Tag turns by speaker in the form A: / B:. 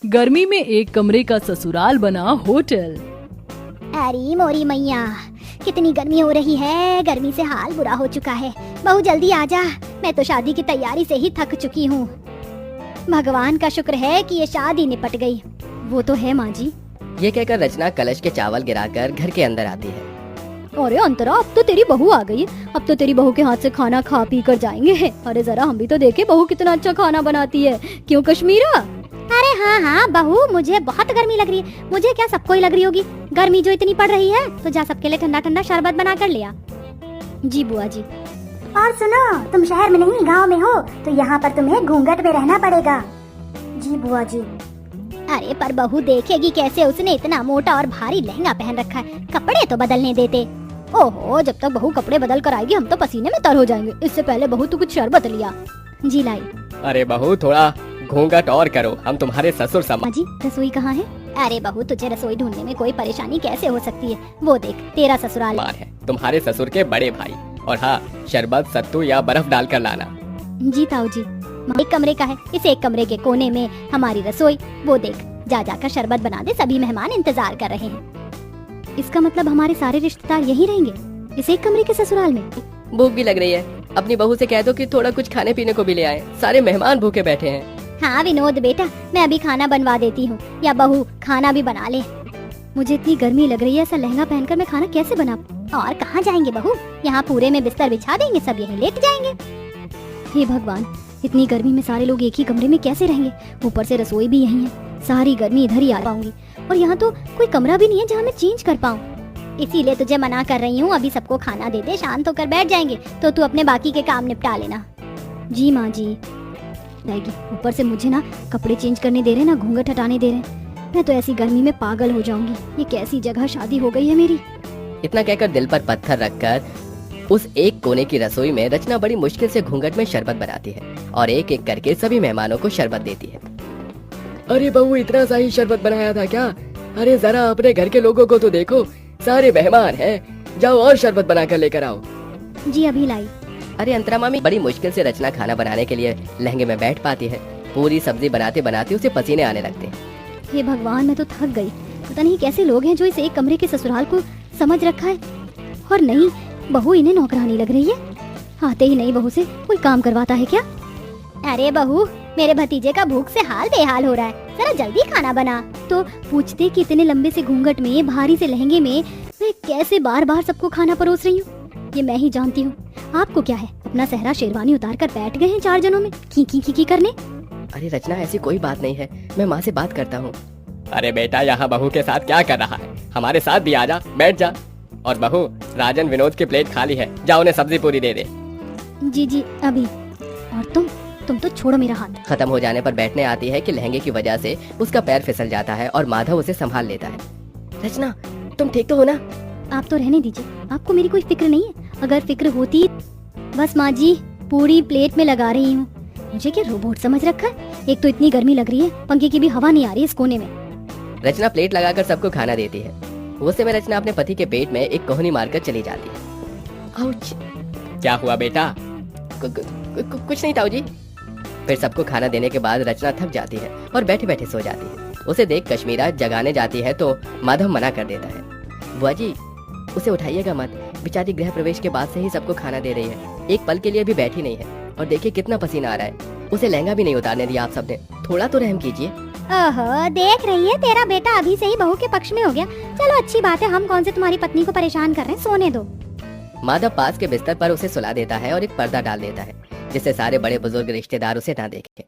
A: गर्मी में एक कमरे का ससुराल बना होटल।
B: अरे मोरी मैया, कितनी गर्मी हो रही है। गर्मी से हाल बुरा हो चुका है। बहू जल्दी आ जा, मैं तो शादी की तैयारी से ही थक चुकी हूँ। भगवान का शुक्र है कि ये शादी निपट गई।
C: वो तो है माँ जी।
D: ये कहकर रचना कलश के चावल गिराकर घर के अंदर आती है।
C: अरे अंतरा, अब तो तेरी बहू आ गई। अब तो तेरी बहू के हाथ से खाना खा पी कर जाएंगे। अरे जरा हम भी तो देखे बहू कितना अच्छा खाना बनाती है। क्यों कश्मीरा?
B: अरे हाँ हाँ बहू, मुझे बहुत गर्मी लग रही है। मुझे क्या, सबको ही लग रही होगी। गर्मी जो इतनी पड़ रही है तो जा सबके लिए ठंडा ठंडा शरबत बना कर ले आ।
C: जी बुआ जी।
B: और सुनो, तुम शहर में नहीं गांव में हो तो यहाँ पर तुम्हें घूंघट में रहना पड़ेगा।
C: जी बुआ जी।
B: अरे पर बहू देखेगी कैसे, उसने इतना मोटा और भारी लहंगा पहन रखा है। कपड़े तो बदलने देते।
C: ओहो, जब तक बहू कपड़े बदल कर आएगी हम तो पसीने में तर हो जाएंगे। इससे पहले बहू तू कुछ शरबत लिया। जी लाई।
D: अरे बहू, थोड़ा घूंघट और करो, हम तुम्हारे ससुर
C: माँ जी, रसोई कहाँ है?
B: अरे बहू, तुझे रसोई ढूंढने में कोई परेशानी कैसे हो सकती है? वो देख, तेरा ससुराल
D: है, तुम्हारे ससुर के बड़े भाई। और हाँ, शरबत, सत्तू या बर्फ डालकर लाना।
C: जी ताऊ जी।
B: एक कमरे का है, इस एक कमरे के कोने में हमारी रसोई। वो देख, जा जाकर शरबत बना दे, सभी मेहमान इंतजार कर रहे हैं।
C: इसका मतलब हमारे सारे रिश्तेदार यहीं रहेंगे, इस एक कमरे के ससुराल में।
D: भूख भी लग रही है, अपनी बहू से कह दो कि थोड़ा कुछ खाने पीने को भी ले आए। सारे मेहमान भूखे बैठे हैं।
B: हाँ विनोद बेटा, मैं अभी खाना बनवा देती हूँ, या बहू खाना भी बना ले।
C: मुझे इतनी गर्मी लग रही है, ऐसा लहंगा पहनकर मैं खाना कैसे बना?
B: और कहाँ जाएंगे बहू, यहाँ पूरे में बिस्तर बिछा देंगे, सब यहीं लेट जाएंगे।
C: हे भगवान, इतनी गर्मी में सारे लोग एक ही कमरे में कैसे रहेंगे? ऊपर से रसोई भी यहीं है, सारी गर्मी इधर ही आ पाऊंगी। और यहाँ तो कोई कमरा भी नहीं है जहाँ मैं चेंज कर पाऊँ।
B: इसीलिए तुझे मना कर रही हूँ, अभी सबको खाना दे दे, शांत होकर बैठ जाएंगे तो तू अपने बाकी के काम निपटा लेना।
C: जी माँ जी। ऊपर से मुझे ना कपड़े चेंज करने दे रहे, ना घूंघट हटाने दे रहे। मैं तो ऐसी गर्मी में पागल हो जाऊंगी। ये कैसी जगह शादी हो गई है मेरी।
D: इतना कहकर दिल पर पत्थर रखकर उस एक कोने की रसोई में रचना बड़ी मुश्किल से घूंघट में शरबत बनाती है और एक एक करके सभी मेहमानों को शरबत देती है। अरे बहू, इतना सा ही शरबत बनाया था क्या? अरे जरा अपने घर के लोगों को तो देखो, सारे मेहमान हैं। जाओ और शरबत बनाकर लेकर आओ।
C: जी अभी लाई।
D: अरे अंतरा मामी बड़ी मुश्किल से रचना खाना बनाने के लिए लहंगे में बैठ पाती है। पूरी सब्जी बनाते बनाते उसे पसीने आने लगते हैं।
C: हे भगवान, मैं तो थक गई। पता नहीं कैसे लोग हैं जो इस एक कमरे के ससुराल को समझ रखा है। और नहीं, बहू इन्हें नौकरानी लग रही है। आते ही नई बहू से कोई काम करवाता है क्या?
B: अरे बहू, मेरे भतीजे का भूख से हाल बेहाल हो रहा है, जरा जल्दी खाना बना।
C: तो पूछते कि इतने लंबे से घूंघट में, भारी से लहंगे में मैं कैसे बार बार सबको खाना परोस रही हूँ? ये मैं ही जानती हूँ। आपको क्या है, अपना सहरा शेरवानी उतार कर बैठ गए हैं चार जनों में की करने।
D: अरे रचना, ऐसी कोई बात नहीं है, मैं माँ से बात करता हूँ। अरे बेटा, यहाँ बहू के साथ क्या कर रहा है? हमारे साथ भी आजा, बैठ जा। और बहू, राजन विनोद की प्लेट खाली है, जा उन्हें सब्जी पूरी दे दे।
C: जी जी अभी। और तुम तो छोड़ो मेरा हाथ।
D: खत्म हो जाने पर बैठने आती है कि लहंगे की वजह से उसका पैर फिसल जाता है और माधव उसे संभाल लेता है। रचना, तुम ठीक तो हो ना?
C: आप तो रहने दीजिए, आपको मेरी कोई फिक्र नहीं है। अगर फिक्र होती। बस माँ जी, पूरी प्लेट में लगा रही हूँ। मुझे क्या रोबोट समझ रखा है? एक तो इतनी गर्मी लग रही है, पंखे की भी हवा नहीं आ रही इस कोने में।
D: रचना प्लेट लगाकर सबको खाना देती है। वो समय रचना अपने पति के पेट में एक कोहनी मारकर चली जाती है। आउच! क्या हुआ बेटा? कुछ नहीं ताऊ जी। फिर सबको खाना देने के बाद रचना थक जाती है और बैठे बैठे सो जाती है। उसे देख कश्मीरा जगाने जाती है तो माधव मना कर देता है। बुआ जी, उसे उठाइएगा मत, बेचारी गृह प्रवेश के बाद से ही सबको खाना दे रही है, एक पल के लिए भी बैठी नहीं है। और देखिए कितना पसीना आ रहा है, उसे लहंगा भी नहीं उतारने दिया आप सबने। थोड़ा तो रहम कीजिए।
B: ओहो, देख रही है, तेरा बेटा अभी से ही बहू के पक्ष में हो गया। चलो अच्छी बात है, हम कौन से तुम्हारी पत्नी को परेशान कर रहे हैं, सोने दो।
D: माधव पास के बिस्तर पर उसे सुला देता है और एक पर्दा डाल देता है, जिससे सारे बड़े बुजुर्ग रिश्तेदार उसे ना देखें।